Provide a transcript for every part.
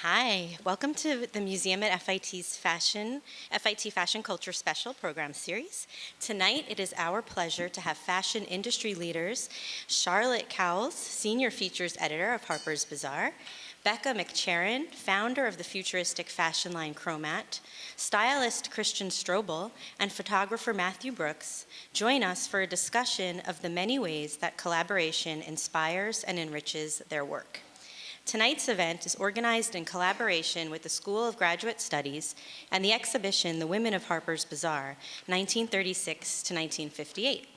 Hi, welcome to the Museum at FIT Fashion Culture Special Program Series. Tonight, it is our pleasure to have fashion industry leaders, Charlotte Cowles, Senior Features Editor of Harper's Bazaar, Becca McCharen, founder of the futuristic fashion line Chromat, stylist Christian Stroble, and photographer Matthew Brooks join us for a discussion of the many ways that collaboration inspires and enriches their work. Tonight's event is organized in collaboration with the School of Graduate Studies and the exhibition The Women of Harper's Bazaar, 1936 to 1958.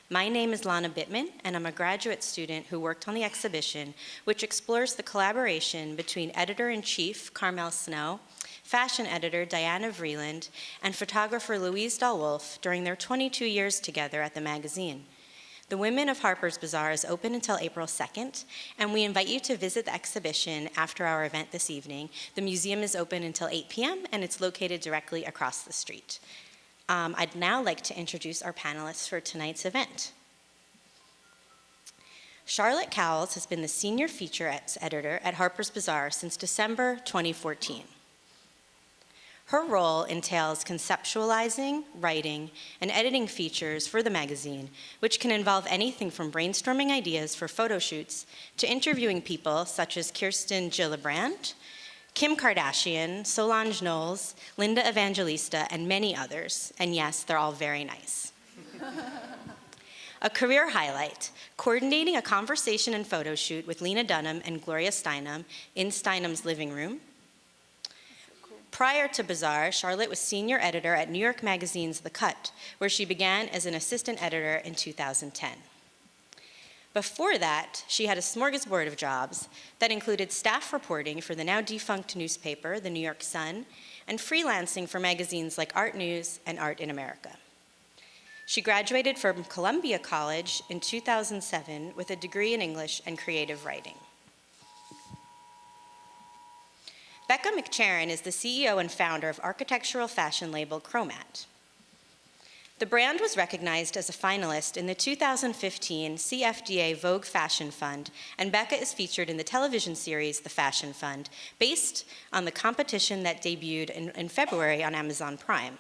My name is Lana Bittman, and I'm a graduate student who worked on the exhibition, which explores the collaboration between editor-in-chief Carmel Snow, fashion editor Diana Vreeland, and photographer Louise Dahl-Wolf during their 22 years together at the magazine. The Women of Harper's Bazaar is open until April 2nd, and we invite you to visit the exhibition after our event this evening. The museum is open until 8 p.m., and it's located directly across the street. I'd now like to introduce our panelists for tonight's event. Charlotte Cowles has been the senior featurettes editor at Harper's Bazaar since December 2014. Her role entails conceptualizing, writing, and editing features for the magazine, which can involve anything from brainstorming ideas for photo shoots to interviewing people such as Kirsten Gillibrand, Kim Kardashian, Solange Knowles, Linda Evangelista, and many others. And yes, they're all very nice. A career highlight, coordinating a conversation and photo shoot with Lena Dunham and Gloria Steinem in Steinem's living room. Prior to Bazaar, Charlotte was senior editor at New York Magazine's The Cut, where she began as an assistant editor in 2010. Before that, she had a smorgasbord of jobs that included staff reporting for the now defunct newspaper, The New York Sun, and freelancing for magazines like Art News and Art in America. She graduated from Columbia College in 2007 with a degree in English and creative writing. Becca McCharen is the CEO and founder of architectural fashion label Chromat. The brand was recognized as a finalist in the 2015 CFDA Vogue Fashion Fund, and Becca is featured in the television series The Fashion Fund, based on the competition that debuted in February on Amazon Prime.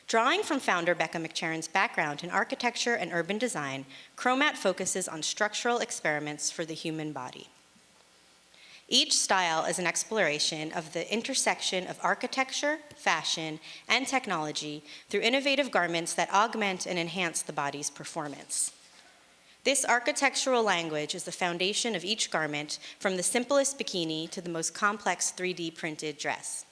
Drawing from founder Becca McCharen's background in architecture and urban design, Chromat focuses on structural experiments for the human body. Each style is an exploration of the intersection of architecture, fashion, and technology through innovative garments that augment and enhance the body's performance. This architectural language is the foundation of each garment, from the simplest bikini to the most complex 3D printed dress.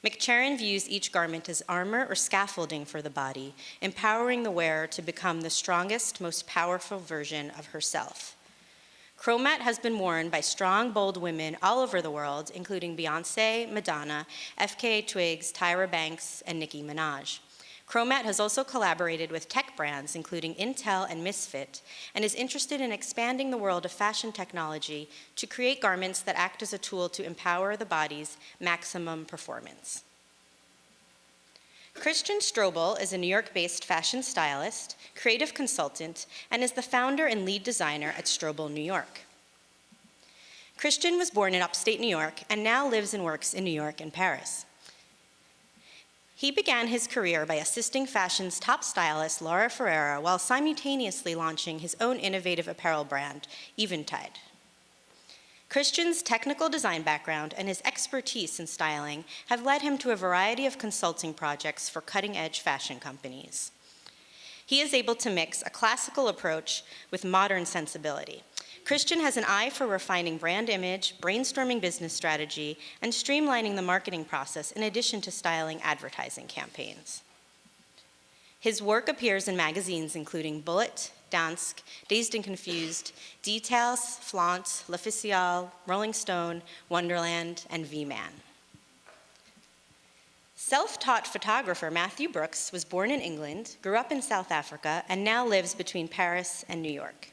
McCharen views each garment as armor or scaffolding for the body, empowering the wearer to become the strongest, most powerful version of herself. Chromat has been worn by strong, bold women all over the world, including Beyoncé, Madonna, FKA Twigs, Tyra Banks, and Nicki Minaj. Chromat has also collaborated with tech brands, including Intel and Misfit, and is interested in expanding the world of fashion technology to create garments that act as a tool to empower the body's maximum performance. Christian Stroble is a New York-based fashion stylist, creative consultant, and is the founder and lead designer at Stroble, New York. Christian was born in upstate New York and now lives and works in New York and Paris. He began his career by assisting fashion's top stylist, Laura Ferrera, while simultaneously launching his own innovative apparel brand, Eventide. Christian's technical design background and his expertise in styling have led him to a variety of consulting projects for cutting-edge fashion companies. He is able to mix a classical approach with modern sensibility. Christian has an eye for refining brand image, brainstorming business strategy, and streamlining the marketing process in addition to styling advertising campaigns. His work appears in magazines including Bullet, Dansk, Dazed and Confused, Details, Flaunt, L'Officiel, Rolling Stone, Wonderland, and V-Man. Self-taught photographer Matthew Brooks was born in England, grew up in South Africa, and now lives between Paris and New York.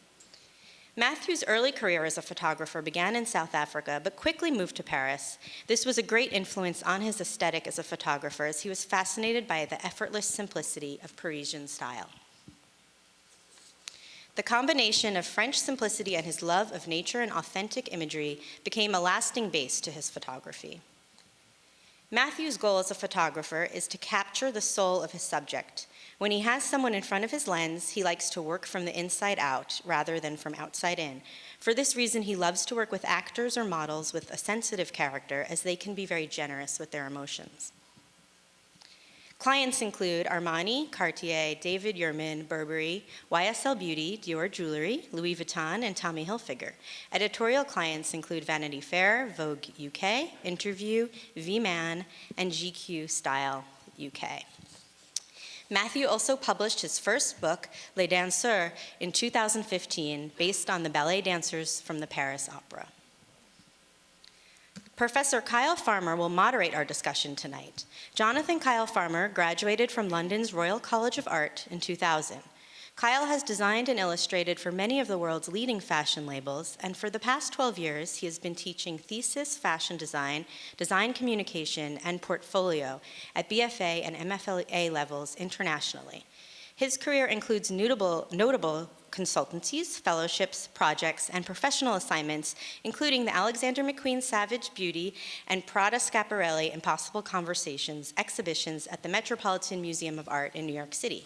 Matthew's early career as a photographer began in South Africa, but quickly moved to Paris. This was a great influence on his aesthetic as a photographer, as he was fascinated by the effortless simplicity of Parisian style. The combination of French simplicity and his love of nature and authentic imagery became a lasting base to his photography. Matthew's goal as a photographer is to capture the soul of his subject. When he has someone in front of his lens, he likes to work from the inside out rather than from outside in. For this reason, he loves to work with actors or models with a sensitive character, as they can be very generous with their emotions. Clients include Armani, Cartier, David Yurman, Burberry, YSL Beauty, Dior Jewelry, Louis Vuitton, and Tommy Hilfiger. Editorial clients include Vanity Fair, Vogue UK, Interview, V-Man, and GQ Style UK. Matthew also published his first book, Les Danseurs, in 2015, based on the ballet dancers from the Paris Opera. Professor Kyle Farmer will moderate our discussion tonight. Jonathan Kyle Farmer graduated from London's Royal College of Art in 2000. Kyle has designed and illustrated for many of the world's leading fashion labels, and for the past 12 years, he has been teaching thesis fashion design, design communication, and portfolio at BFA and MFA levels internationally. His career includes notable consultancies, fellowships, projects, and professional assignments, including the Alexander McQueen Savage Beauty and Prada Schiaparelli Impossible Conversations exhibitions at the Metropolitan Museum of Art in New York City.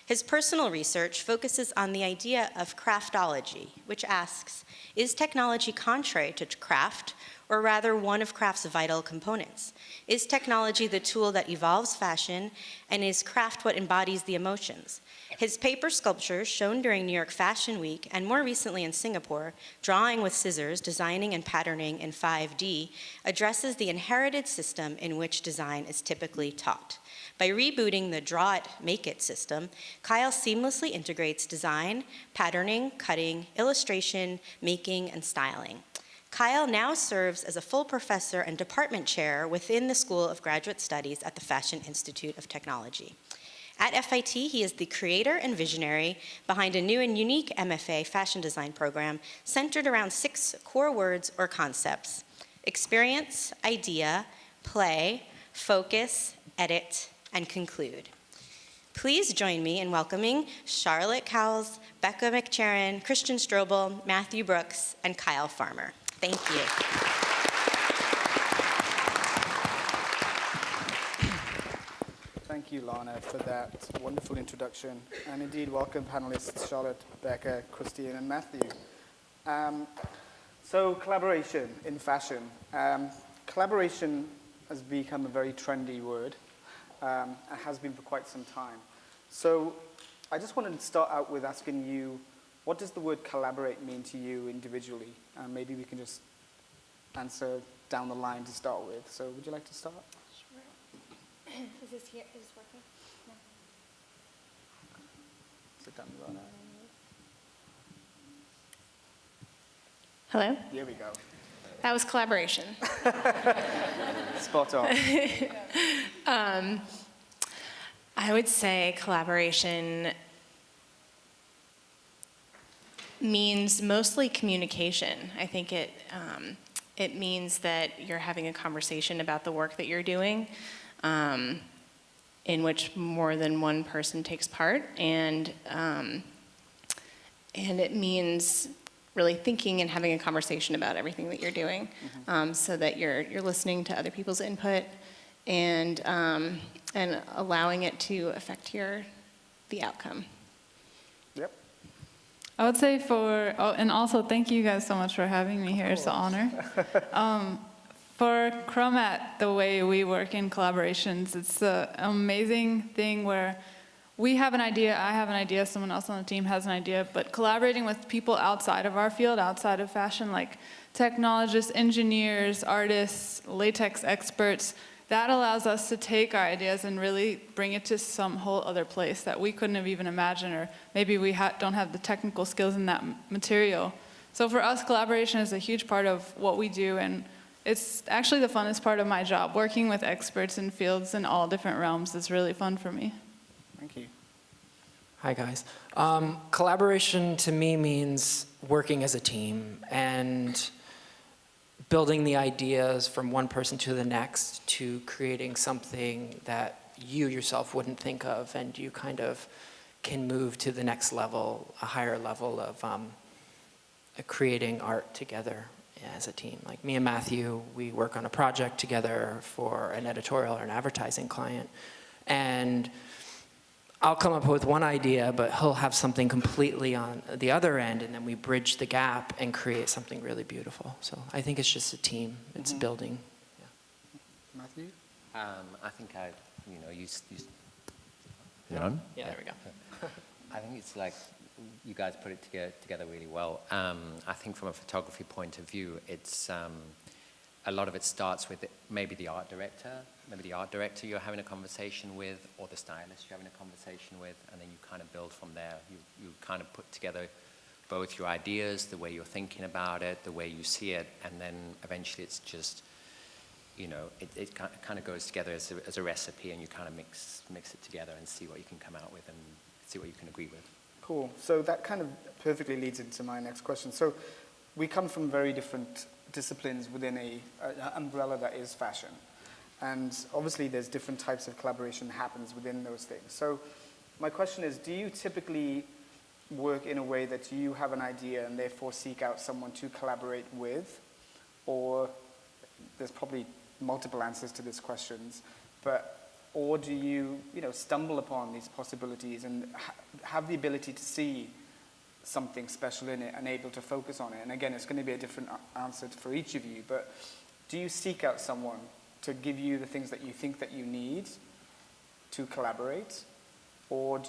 His personal research focuses on the idea of craftology, which asks, is technology contrary to craft, or rather one of craft's vital components? Is technology the tool that evolves fashion, and is craft what embodies the emotions? His paper sculptures, shown during New York Fashion Week and more recently in Singapore, Drawing with Scissors, Designing and Patterning in 5D, addresses the inherited system in which design is typically taught. By rebooting the Draw It, Make It system, Kyle seamlessly integrates design, patterning, cutting, illustration, making, and styling. Kyle now serves as a full professor and department chair within the School of Graduate Studies at the Fashion Institute of Technology. At FIT, he is the creator and visionary behind a new and unique MFA fashion design program centered around 6 core words or concepts: experience, idea, play, focus, edit, and conclude. Please join me in welcoming Charlotte Cowles, Becca McCharen, Christian Stroble, Matthew Brooks, and Kyle Farmer. Thank you. Thank you, Lana, for that wonderful introduction. And indeed, welcome panelists Charlotte, Becca, Christine, and Matthew. So collaboration in fashion. Collaboration has become a very trendy word. It has been for quite some time. So I just wanted to start out with asking you, what does the word collaborate mean to you individually? Maybe we can just answer down the line to start with. So would you like to start? Sure. Is this here? Is this working? No. Sit down, Lana. Hello? Here we go. That was collaboration. Spot on. I would say collaboration means mostly communication. I think it means that you're having a conversation about the work that you're doing, in which more than one person takes part, and it means really thinking and having a conversation about everything that you're doing, so that you're listening to other people's input and allowing it to affect the outcome. Yep. I would say and also thank you guys so much for having me here. It's an honor. For Chromat, the way we work in collaborations, it's an amazing thing where we have an idea, I have an idea, someone else on the team has an idea, but collaborating with people outside of our field, outside of fashion, like technologists, engineers, artists, latex experts, that allows us to take our ideas and really bring it to some whole other place that we couldn't have even imagined, or maybe we don't have the technical skills in that material. So for us, collaboration is a huge part of what we do, and it's actually the funnest part of my job. Working with experts in fields in all different realms is really fun for me. Thank you. Hi, guys. Collaboration to me means working as a team and building the ideas from one person to the next to creating something that you yourself wouldn't think of, and you kind of can move to the next level, a higher level of creating art together as a team. Like me and Matthew, we work on a project together for an editorial or an advertising client, and I'll come up with one idea, but he'll have something completely on the other end, and then we bridge the gap and create something really beautiful. So I think it's just a team. It's building. Yeah. Matthew? I think you on? Yeah, there we go. I think it's like you guys put it together really well. I think from a photography point of view, it's a lot of it starts with maybe the art director you're having a conversation with, or the stylist you're having a conversation with, and then you kind of build from there. You kind of put together both your ideas, the way you're thinking about it, the way you see it, and then eventually it's just, it kind of goes together as a recipe, and you kind of mix it together and see what you can come out with and see what you can agree with. Cool. So that kind of perfectly leads into my next question. So we come from very different disciplines within an umbrella that is fashion. And obviously there's different types of collaboration happens within those things. So my question is, do you typically work in a way that you have an idea and therefore seek out someone to collaborate with? Or there's probably multiple answers to these questions, or do you, stumble upon these possibilities and have the ability to see something special in it and able to focus on it? And again, it's going to be a different answer for each of you, but do you seek out someone to give you the things that you think that you need to collaborate? Or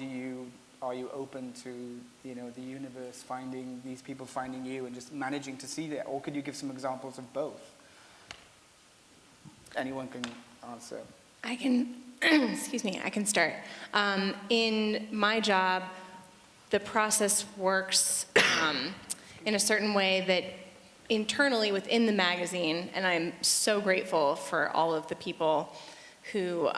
are you open to, the universe finding these people, finding you, and just managing to see that? Or could you give some examples of both? Anyone can answer. I can, I can start. In my job, the process works in a certain way that internally within the magazine, and I'm so grateful for all of the people who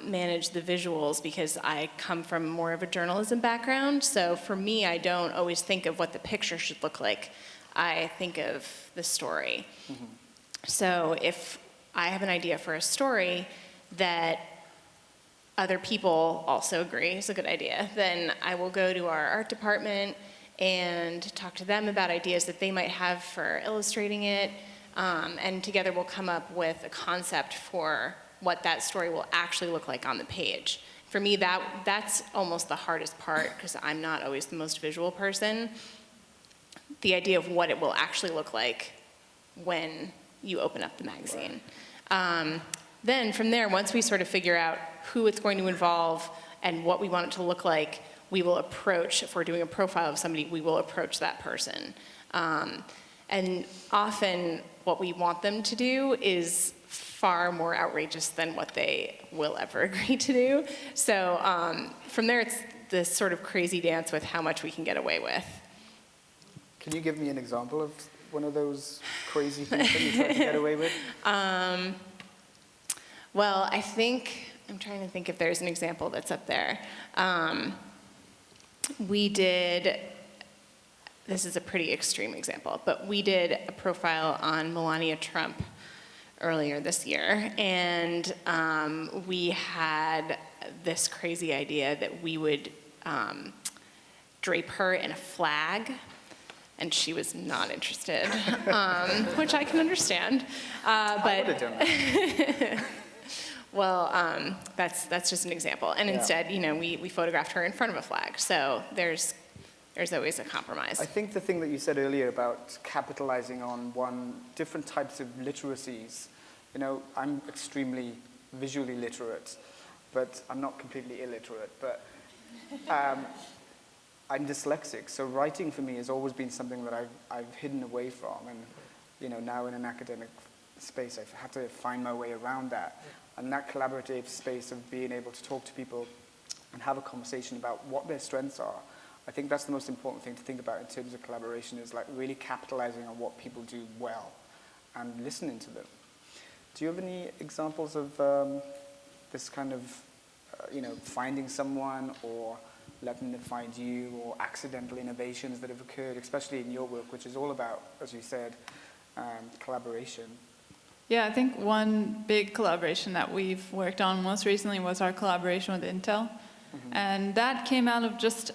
manage the visuals, because I come from more of a journalism background. So for me, I don't always think of what the picture should look like. I think of the story. Mm-hmm. So if I have an idea for a story that other people also agree is a good idea, then I will go to our art department and talk to them about ideas that they might have for illustrating it, and together we'll come up with a concept for what that story will actually look like on the page. For me, that's almost the hardest part, because I'm not always the most visual person. The idea of what it will actually look like when you open up the magazine. Then from there, once we sort of figure out who it's going to involve and what we want it to look like, we will approach, if we're doing a profile of somebody, we will approach that person. And often what we want them to do is far more outrageous than what they will ever agree to do. So from there, it's this sort of crazy dance with how much we can get away with. Can you give me an example of one of those crazy things that you try to get away with? Well, I'm trying to think if there's an example that's up there. This is a pretty extreme example, but we did a profile on Melania Trump earlier this year, and we had this crazy idea that we would drape her in a flag, and she was not interested, which I can understand. I would have done that. Well, that's just an example. And instead, we photographed her in front of a flag. So there's always a compromise. I think the thing that you said earlier about capitalizing on different types of literacies, I'm extremely visually literate, but I'm not completely illiterate. But I'm dyslexic, so writing for me has always been something that I've hidden away from. And now in an academic space, I've had to find my way around that. And that collaborative space of being able to talk to people and have a conversation about what their strengths are, I think that's the most important thing to think about in terms of collaboration, is like really capitalizing on what people do well and listening to them. Do you have any examples of this kind of, finding someone or letting them find you, or accidental innovations that have occurred, especially in your work, which is all about, as you said, collaboration? Yeah, I think one big collaboration that we've worked on most recently was our collaboration with Intel. And that came out of just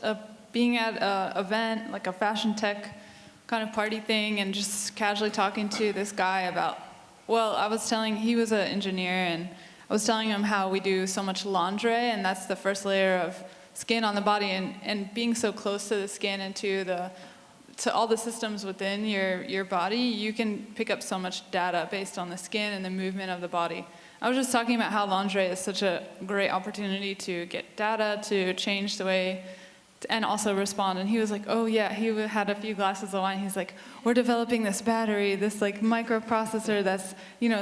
being at an event, like a fashion tech kind of party thing, and just casually talking to this guy about, well, he was an engineer, and I was telling him how we do so much lingerie, and that's the first layer of skin on the body, and being so close to the skin and to all the systems within your body, you can pick up so much data based on the skin and the movement of the body. I was just talking about how lingerie is such a great opportunity to get data, to change the way, and also respond. And he was like, oh yeah, he had a few glasses of wine. He's like, we're developing this battery, this like microprocessor that's,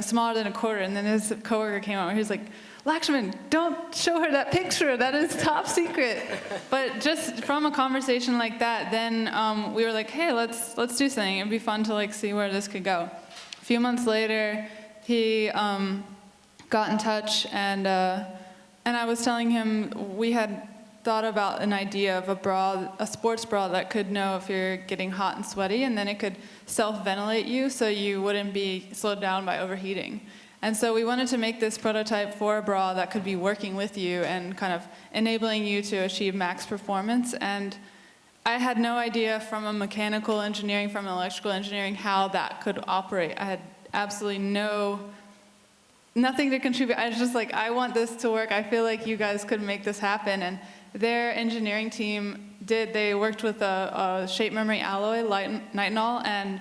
smaller than a quarter. And then his coworker came out and he was like, Lakshman, don't show her that picture. That is top secret. But just from a conversation like that, then we were like, hey, let's do something. It'd be fun to like see where this could go. A few months later, he got in touch, and I was telling him we had thought about an idea of a sports bra that could know if you're getting hot and sweaty, and then it could self-ventilate you so you wouldn't be slowed down by overheating. And so we wanted to make this prototype for a bra that could be working with you and kind of enabling you to achieve max performance. And I had no idea from a mechanical engineering, from an electrical engineering, how that could operate. I had absolutely nothing to contribute. I was just like, I want this to work. I feel like you guys could make this happen. And their engineering team they worked with a shape memory alloy, nitinol, and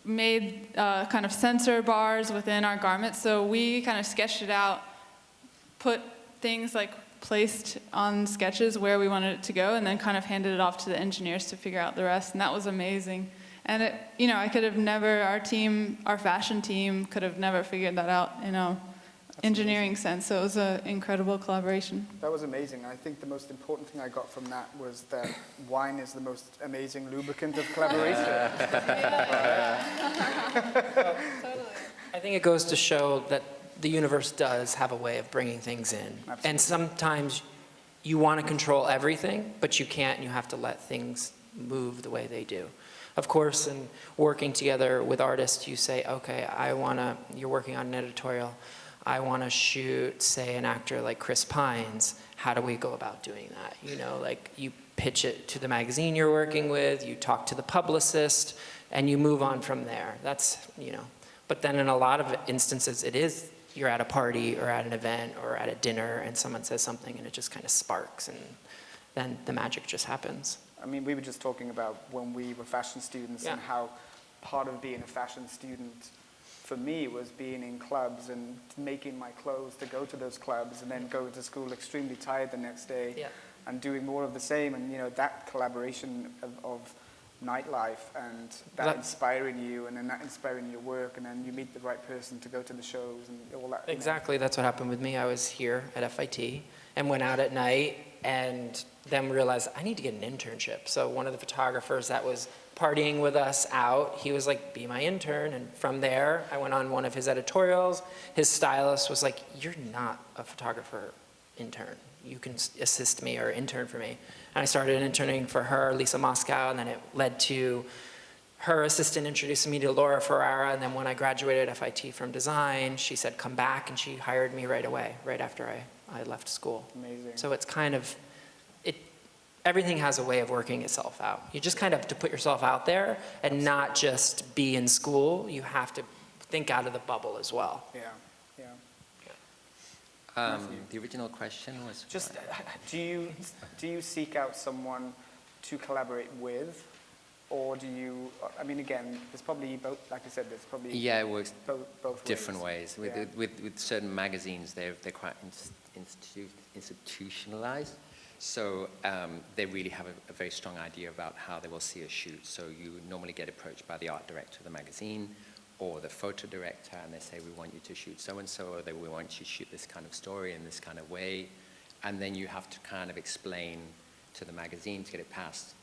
made kind of sensor bars within our garments. So we kind of sketched it out, put things like placed on sketches where we wanted it to go, and then kind of handed it off to the engineers to figure out the rest. And that was amazing. And I could have never, our fashion team could have never figured that out in an engineering sense. So it was an incredible collaboration. That was amazing. I think the most important thing I got from that was that wine is the most amazing lubricant of collaboration. Totally. I think it goes to show that the universe does have a way of bringing things in. Absolutely. And sometimes you want to control everything, but you can't, and you have to let things move the way they do. Of course, in working together with artists, you say, okay, you're working on an editorial. I want to shoot, say, an actor like Chris Pines. How do we go about doing that? Like you pitch it to the magazine you're working with, you talk to the publicist, and you move on from there. That's, But then in a lot of instances, you're at a party or at an event or at a dinner, and someone says something, and it just kind of sparks, and then the magic just happens. I mean, we were just talking about when we were fashion students and how part of being a fashion student for me was being in clubs and making my clothes to go to those clubs and then go to school extremely tired the next day and doing more of the same. And, that collaboration of nightlife and that inspiring you, and then that inspiring your work, and then you meet the right person to go to the shows and all that. Exactly, that's what happened with me. I was here at FIT and went out at night, and then realized I need to get an internship. So one of the photographers that was partying with us out, he was like, be my intern. And from there, I went on one of his editorials. His stylist was like, you're not a photographer intern. You can assist me or intern for me. And I started interning for her, Lisa Moscow, and then it led to her assistant introducing me to Laura Ferrara. And then when I graduated FIT from design, she said, come back, and she hired me right away, right after I left school. Amazing. So it's kind of, everything has a way of working itself out. You just kind of have to put yourself out there and not just be in school. You have to think out of the bubble as well. Yeah. The original question was Just, do you seek out someone to collaborate with, or do you? I mean, again, there's probably both. Like I said, there's probably it works both different ways. Yeah. With certain magazines, they're quite institutionalized. So they really have a very strong idea about how they will see a shoot. So you normally get approached by the art director of the magazine or the photo director, and they say, we want you to shoot so-and-so, or we want you to shoot this kind of story in this kind of way. And then you have to kind of explain to the magazine to get it past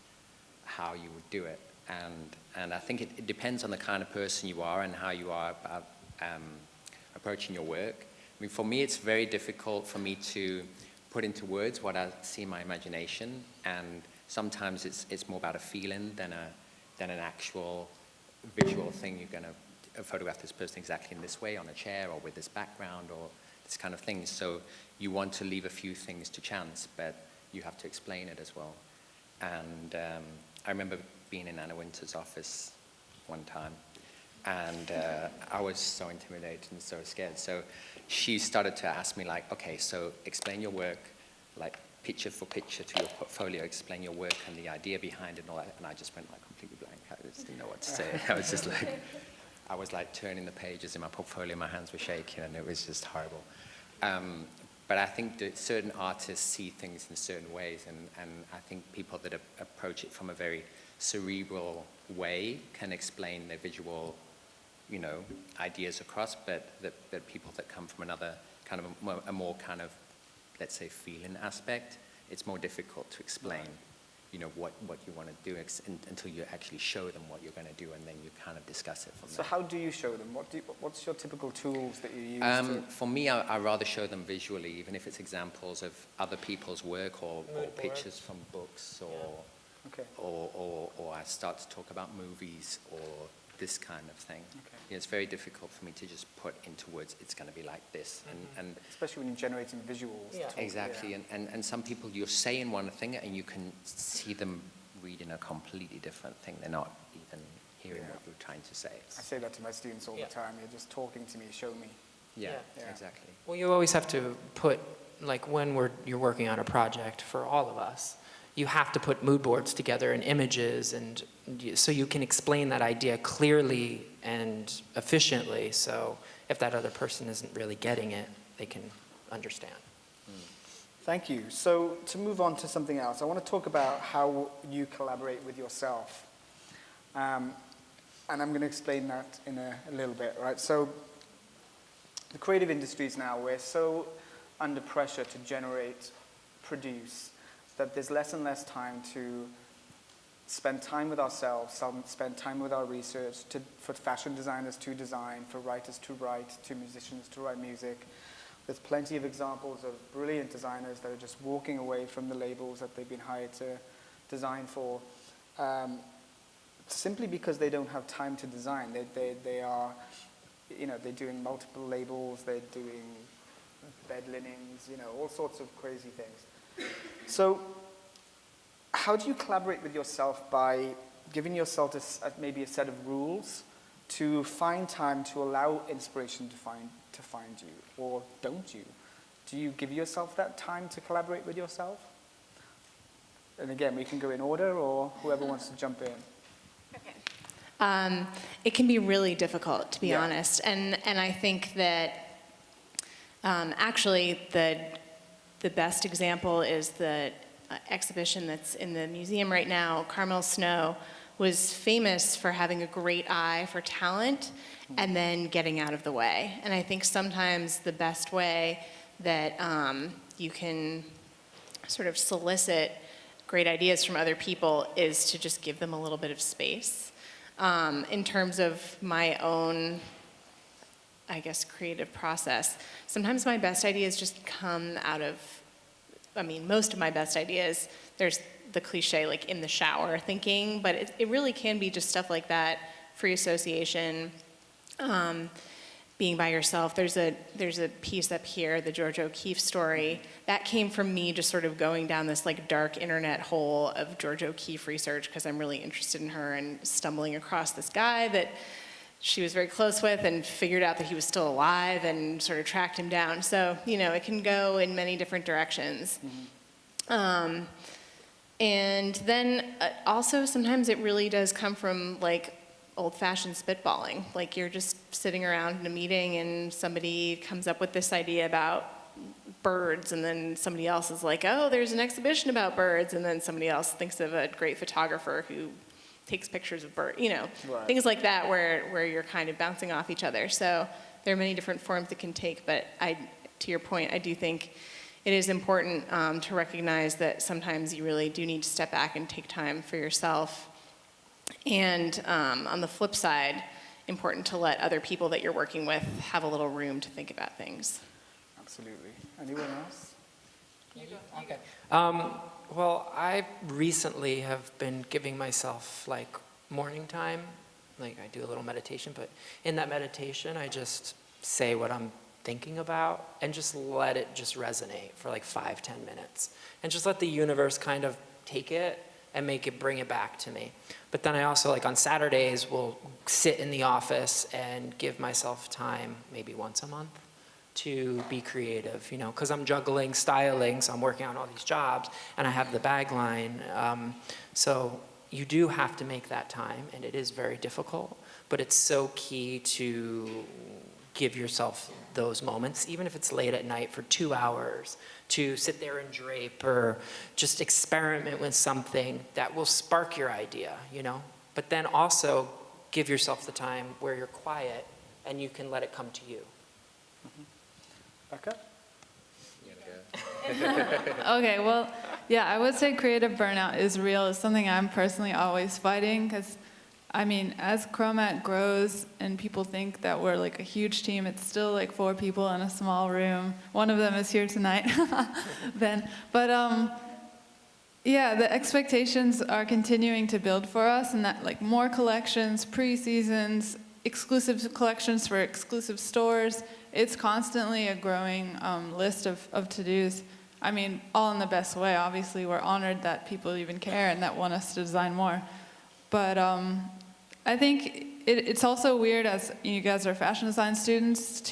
how you would do it. And I think it depends on the kind of person you are and how you are about approaching your work. I mean, for me, it's very difficult for me to put into words what I see in my imagination, and sometimes it's more about a feeling than an actual visual thing. You're going to photograph this person exactly in this way on a chair or with this background, or this kind of thing. So you want to leave a few things to chance, but you have to explain it as well. And I remember being in Anna Wintour's office one time, and I was so intimidated and so scared. So she started to ask me, like, okay, so explain your work, like picture for picture to your portfolio, explain your work and the idea behind it and all that. And I just went like completely blank. I just didn't know what to say. I was like turning the pages in my portfolio, my hands were shaking, and it was just horrible. But I think that certain artists see things in certain ways, and I think people that approach it from a very cerebral way can explain their visual, ideas across, but that people that come from another kind of a more kind of, let's say, feeling aspect, it's more difficult to explain, what you want to do until you actually show them what you're going to do, and then you kind of discuss it from there. So how do you show them? What's your typical tools that you use? For me, I rather show them visually, even if it's examples of other people's work or pictures from books, or I start to talk about movies or this kind of thing. Okay. It's very difficult for me to just put into words, it's going to be like this. And especially when you're generating visuals. Yeah. Exactly. Yeah. And some people, you're saying one thing and you can see them reading a completely different thing. They're not even hearing what you're trying to say. I say that to my students all the time. You're just talking to me, show me. Yeah, exactly. Well, you always have to put, like when you're working on a project for all of us, you have to put mood boards together and images, and so you can explain that idea clearly and efficiently, so if that other person isn't really getting it, they can understand. Thank you. So to move on to something else, I want to talk about how you collaborate with yourself. And I'm going to explain that in a little bit, right? So the creative industries now, we're so under pressure to generate, produce, that there's less and less time to spend time with ourselves, spend time with our research, for fashion designers to design, for writers to write, to musicians to write music. There's plenty of examples of brilliant designers that are just walking away from the labels that they've been hired to design for, simply because they don't have time to design. They are, they're doing multiple labels, they're doing bed linens, all sorts of crazy things. So how do you collaborate with yourself by giving yourself maybe a set of rules to find time to allow inspiration to find you, or don't you? Do you give yourself that time to collaborate with yourself? And again, we can go in order, or whoever wants to jump in. It can be really difficult, to be honest, and I think that actually the best example is the exhibition that's in the museum right now. Carmel Snow was famous for having a great eye for talent and then getting out of the way. And I think sometimes the best way that you can sort of solicit great ideas from other people is to just give them a little bit of space. In terms of my own, I guess, creative process, sometimes my best ideas just come out of, most of my best ideas, there's the cliche, like in the shower thinking, but it really can be just stuff like that, free association, being by yourself. There's a piece up here, the George O'Keeffe story, that came from me just sort of going down this like dark internet hole of George O'Keeffe research because I'm really interested in her, and stumbling across this guy that she was very close with and figured out that he was still alive and sort of tracked him down. So, it can go in many different directions. Mm-hmm. And then also sometimes it really does come from like old-fashioned spitballing. Like you're just sitting around in a meeting and somebody comes up with this idea about birds, and then somebody else is like, oh, there's an exhibition about birds, and then somebody else thinks of a great photographer who takes pictures of birds, Right. Things like that where you're kind of bouncing off each other. So there are many different forms it can take, but to your point, I do think it is important to recognize that sometimes you really do need to step back and take time for yourself. And on the flip side, important to let other people that you're working with have a little room to think about things. Absolutely. Anyone else? Okay. Well, I recently have been giving myself like morning time. Like I do a little meditation, but in that meditation, I just say what I'm thinking about, and just let it just resonate for like 5-10 minutes. And just let the universe kind of take it and bring it back to me. But then I also, like on Saturdays, will sit in the office and give myself time, maybe once a month, to be creative, you know, because I'm juggling styling, so I'm working on all these jobs, and I have the bag line. So you do have to make that time, and it is very difficult, but it's so key to give yourself those moments, even if it's late at night for 2 hours, to sit there and drape or just experiment with something that will spark your idea, you know? But then also give yourself the time where you're quiet and you can let it come to you. Becca? Okay, well, yeah, I would say creative burnout is real. It's something I'm personally always fighting because, I mean, as Chromat grows and people think that we're like a huge team, it's still like 4 people in a small room. One of them is here tonight, Ben. But yeah, the expectations are continuing to build for us, and that like more collections, pre-seasons, exclusive collections for exclusive stores. It's constantly a growing list of to-dos. I mean, all in the best way. Obviously, we're honored that people even care and that want us to design more. But I think it's also weird, as you guys are fashion design students,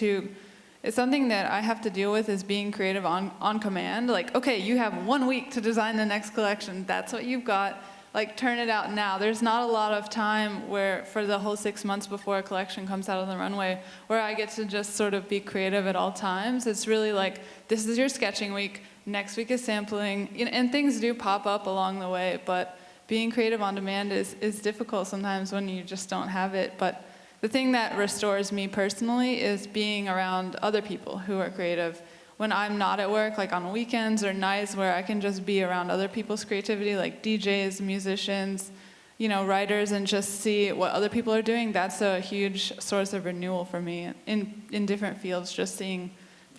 it's something that I have to deal with, is being creative on command. Like, okay, you have 1 week to design the next collection. That's what you've got. Like, turn it out now. There's not a lot of time where, for the whole 6 months before a collection comes out on the runway, where I get to just sort of be creative at all times. It's really like, this is your sketching week, next week is sampling, and things do pop up along the way, but being creative on demand is difficult sometimes when you just don't have it. But the thing that restores me personally is being around other people who are creative. When I'm not at work, like on weekends or nights where I can just be around other people's creativity, like DJs, musicians, you know, writers, and just see what other people are doing, that's a huge source of renewal for me in different fields, just seeing,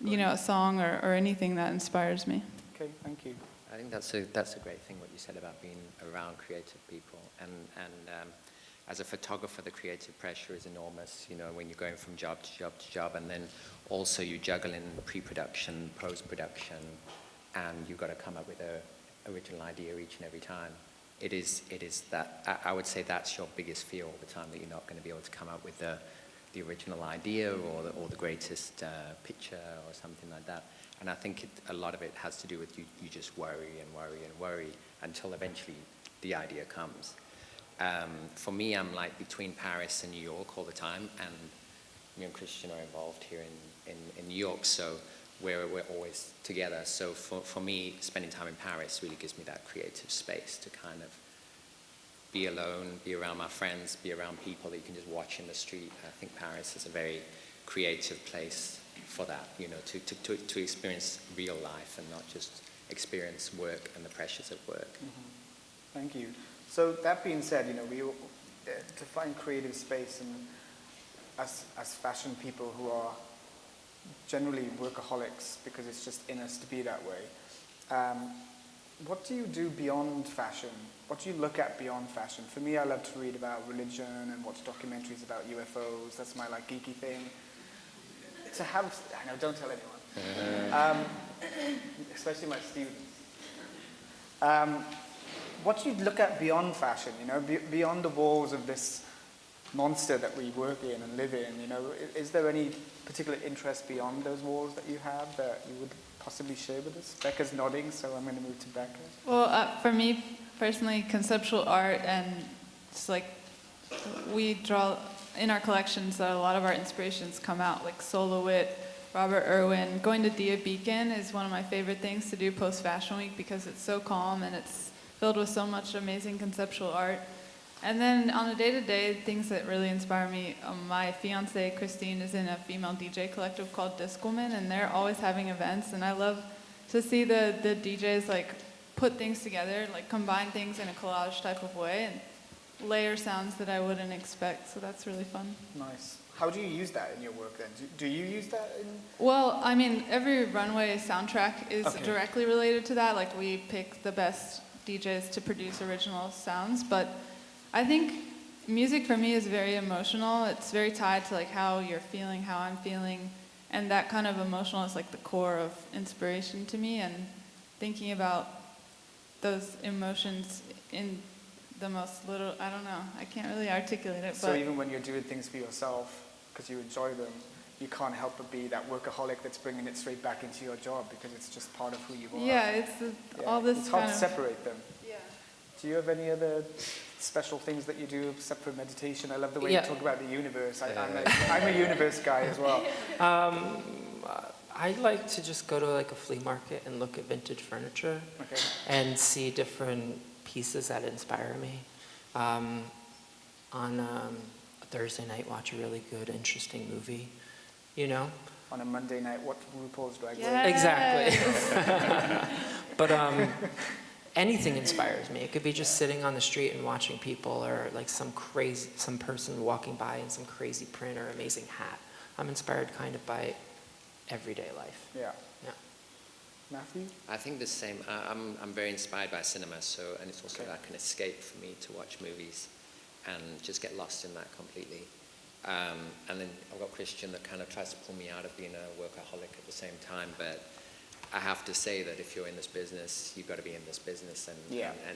you know, a song or anything that inspires me. Okay, thank you. I think that's a great thing what you said about being around creative people, and as a photographer, the creative pressure is enormous, you know, when you're going from job to job to job, and then also you juggle in pre-production, post-production, and you've got to come up with an original idea each and every time. It is that, I would say that's your biggest fear all the time, that you're not going to be able to come up with the original idea or the greatest picture or something like that. And I think a lot of it has to do with you just worry and worry and worry until eventually the idea comes. For me, I'm like between Paris and New York all the time, and me and Christian are involved here in New York, so we're always together. So for me, spending time in Paris really gives me that creative space to kind of be alone, be around my friends, be around people that you can just watch in the street. I think Paris is a very creative place for that, you know, to experience real life and not just experience work and the pressures of work. Mm-hmm. Thank you. So that being said, you know, we to find creative space, and as fashion people who are generally workaholics because it's just in us to be that way, what do you do beyond fashion? What do you look at beyond fashion? For me, I love to read about religion and watch documentaries about UFOs. That's my like geeky thing. To have, I know, don't tell anyone, especially my students. What do you look at beyond fashion, you know, beyond the walls of this monster that we work in and live in, you know? Is there any particular interest beyond those walls that you have that you would possibly share with us? Becca's nodding, so I'm going to move to Becca. Well, for me personally, conceptual art, and it's like we draw in our collections, a lot of our inspirations come out, like Solowit, Robert Irwin. Going to Dia Beacon is one of my favorite things to do post-Fashion Week because it's so calm and it's filled with so much amazing conceptual art. And then on a day-to-day, things that really inspire me, my fiance Christine is in a female DJ collective called Discwoman, and they're always having events, and I love to see the DJs like put things together, like combine things in a collage type of way, and layer sounds that I wouldn't expect, so that's really fun. Nice. How do you use that in your work then? Do you use that in... Well, I mean, every runway soundtrack is directly related to that. Like, we pick the best DJs to produce original sounds, but I think music for me is very emotional. It's very tied to like how you're feeling, how I'm feeling, And that kind of emotional is like the core of inspiration to me, and thinking about those emotions in the most little, I don't know, I can't really articulate it, So but even when you're doing things for yourself, because you enjoy them, you can't help but be that workaholic that's bringing it straight back into your job because it's just part of who you are. yeah, it's Yeah, all this it's hard kind to of, separate them. yeah. Do you have any other special things that you do except for meditation? I love the way Yeah. you talk about the universe. I'm a universe guy as well. I like to just go to like a flea market and look at vintage furniture Okay. and see different pieces that inspire me. On a Thursday night, watch a really good, interesting movie, you know? On a Monday night, what RuPaul's Drag Race? Yeah. Exactly. But anything inspires me. It could be just sitting on the street and watching people, or like some person walking by in some crazy print or amazing hat. I'm inspired kind of by everyday life. Yeah. Yeah. Matthew? I think the same. I'm very inspired by cinema, and it's also Okay. like an escape for me to watch movies and just get lost in that completely. And then I've got Christian that kind of tries to pull me out of being a workaholic at the same time, but I have to say that if you're in this business, you've got to be in this business, and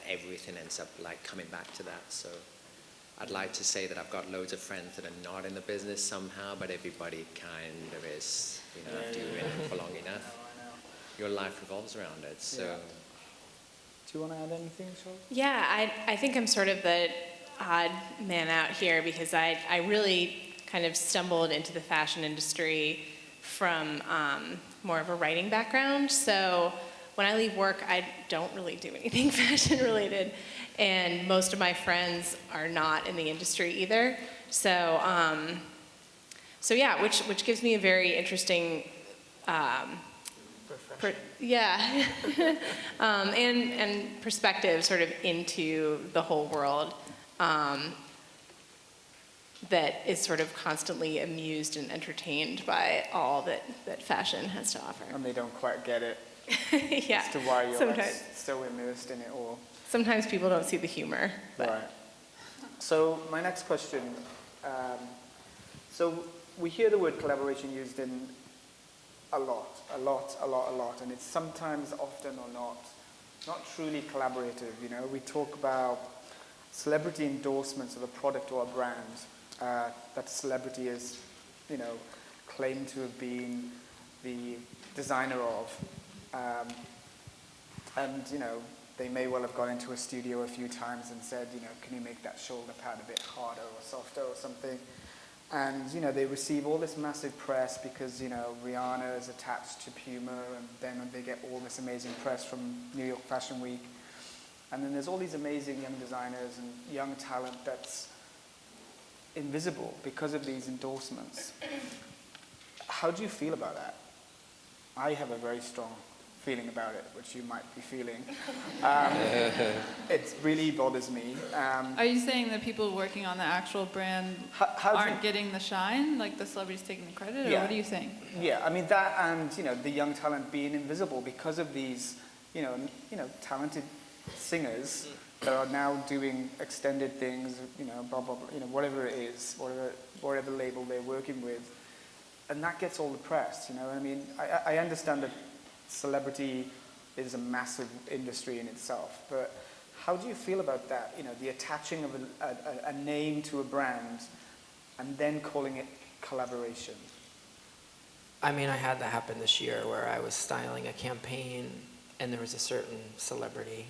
everything ends up like coming back to that. So I'd like to say that I've got loads of friends that are not in the business somehow, but everybody kind of is, after you're in it for long enough. Your life revolves around it, so... Yeah. Do you want to add anything, Charlotte? Yeah, I think I'm sort of the odd man out here because I really kind of stumbled into the fashion industry from more of a writing background. So when I leave work, I don't really do anything fashion related, and most of my friends are not in the industry either. So yeah, which gives me a very interesting and perspective sort of into the whole world that is sort of constantly amused and entertained by all that fashion has to offer. And they don't quite get it Yeah, as to why you're like, sometimes. so immersed in it all. Sometimes people don't see the humor. But. Right. So my next question, so we hear the word collaboration used in a lot, and it's sometimes, often or not truly collaborative, We talk about celebrity endorsements of a product or a brand that the celebrity is, claimed to have been the designer of. And, they may well have gone into a studio a few times and said, can you make that shoulder pad a bit harder or softer or something? And, they receive all this massive press because, Rihanna is attached to Puma, and then they get all this amazing press from New York Fashion Week. And then there's all these amazing young designers and young talent that's invisible because of these endorsements. How do you feel about that? I have a very strong feeling about it, which you might be feeling. It really bothers me. Are you saying that people working on the actual brand aren't getting the shine, like the celebrities taking the credit, or what are you saying? Yeah, I mean that, and the young talent being invisible because of these, talented singers that are now doing extended things, blah blah blah, whatever it is, whatever label they're working with, and that gets all the press. I mean, I understand that celebrity is a massive industry in itself, but how do you feel about that? The attaching of a name to a brand and then calling it collaboration. I mean, I had that happen this year where I was styling a campaign and there was a certain celebrity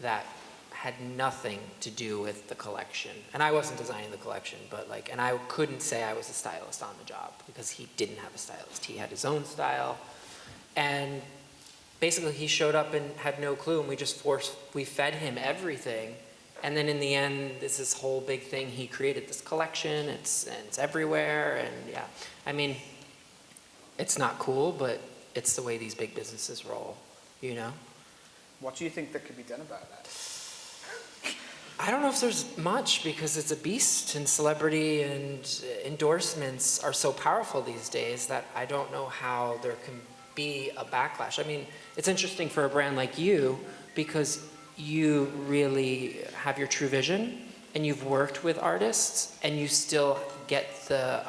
that had nothing to do with the collection. And I wasn't designing the collection, but and I couldn't say I was a stylist on the job because he didn't have a stylist. He had his own style. And basically he showed up and had no clue, and we fed him everything. And then in the end, this whole big thing, he created this collection, it's everywhere, and yeah. I mean, it's not cool, but it's the way these big businesses roll, What do you think that could be done about that? I don't know if there's much, because it's a beast, and celebrity and endorsements are so powerful these days that I don't know how there can be a backlash. I mean, it's interesting for a brand like you because you really have your true vision and you've worked with artists and you still get the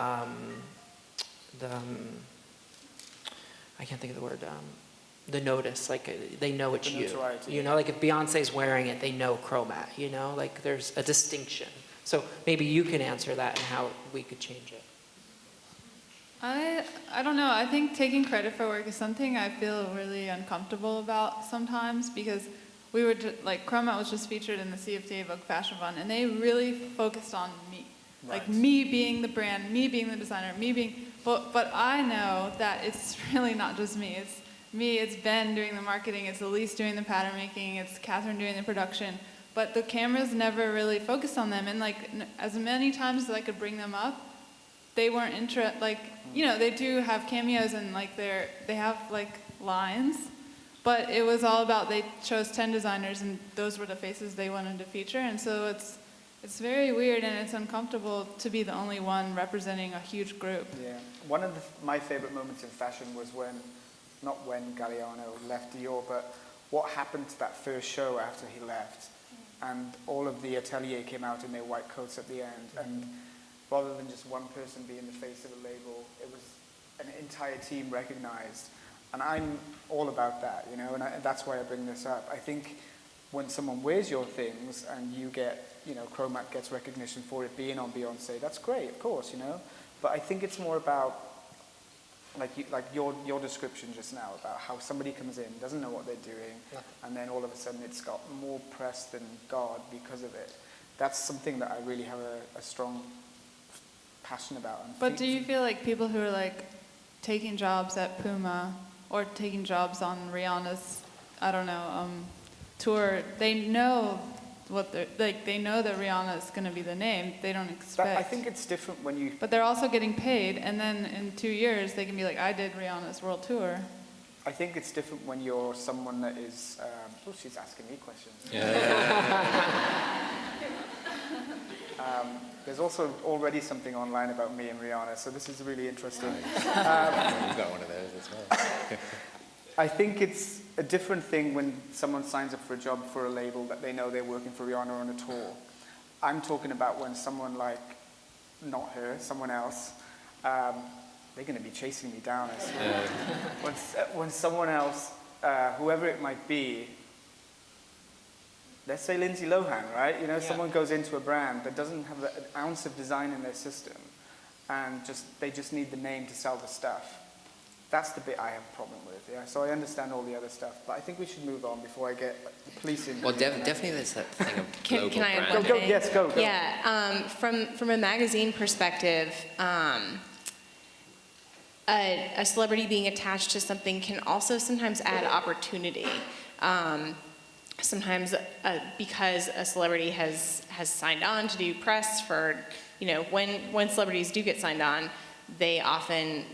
I can't think of the word, the notice, like they know it's The you. notoriety. You know, like if Beyonce's wearing it, they know Chromat, you know, like there's a distinction. So maybe you can answer that and how we could change it. I don't know. I think taking credit for work is something I feel really uncomfortable about sometimes, because we were like Chromat was just featured in the CFDA Vogue Fashion Fund, and they really focused on me, like Right. me being the brand, me being the designer, me being. But I know that it's really not just me. It's me. It's Ben doing the marketing. It's Elise doing the pattern making. It's Catherine doing the production. But the cameras never really focused on them, and like as many times as I could bring them up, they weren't like, you know, they do have cameos and like they have like lines, but it was all about they chose 10 designers and those were the faces they wanted to feature, and so it's very weird and it's uncomfortable to be the only one representing a huge group. Yeah. One of my favorite moments in fashion was not when Galliano left Dior, but what happened to that first show after he left. And all of the atelier came out in their white coats at the end, and rather than just one person being the face of a label, it was an entire team recognized. And I'm all about that, you know, and that's why I bring this up. I think when someone wears your things and you get, you know, Chromat gets recognition for it being on Beyonce, that's great, of course, you know. But I think it's more about, like your description just now, about how somebody comes in, doesn't know what they're doing, and then all of a sudden it's got more press than God because of it. That's something that I really have a strong passion about. But do you feel like people who are like taking jobs at Puma or taking jobs on Rihanna's, I don't know, tour, they know what they're like? They know that Rihanna is going to be the name. They don't expect. I think it's different when you. But they're also getting paid, and then in 2 years they can be like, I did Rihanna's world tour. I think it's different when you're someone that is. Oh, she's asking me questions. There's also already something online about me and Rihanna, so this is really interesting. You've got one of those as well. I think it's a different thing when someone signs up for a job for a label that they know they're working for Rihanna on a tour. I'm talking about when someone like, not her, someone else, they're going to be chasing me down, I swear. When someone else, whoever it might be, let's say Lindsay Lohan, right? You know, someone goes into a brand that doesn't have an ounce of design in their system, and they just need the name to sell the stuff. That's the bit I have a problem with, yeah? So I understand all the other stuff, but I think we should move on before I get the police in. Well, definitely there's that thing of global Can I add brand. one thing? Yes, go. Yeah, from a magazine perspective, a celebrity being attached to something can also sometimes add opportunity. Sometimes because a celebrity has signed on to do press for, you know, when celebrities do get signed on, they often,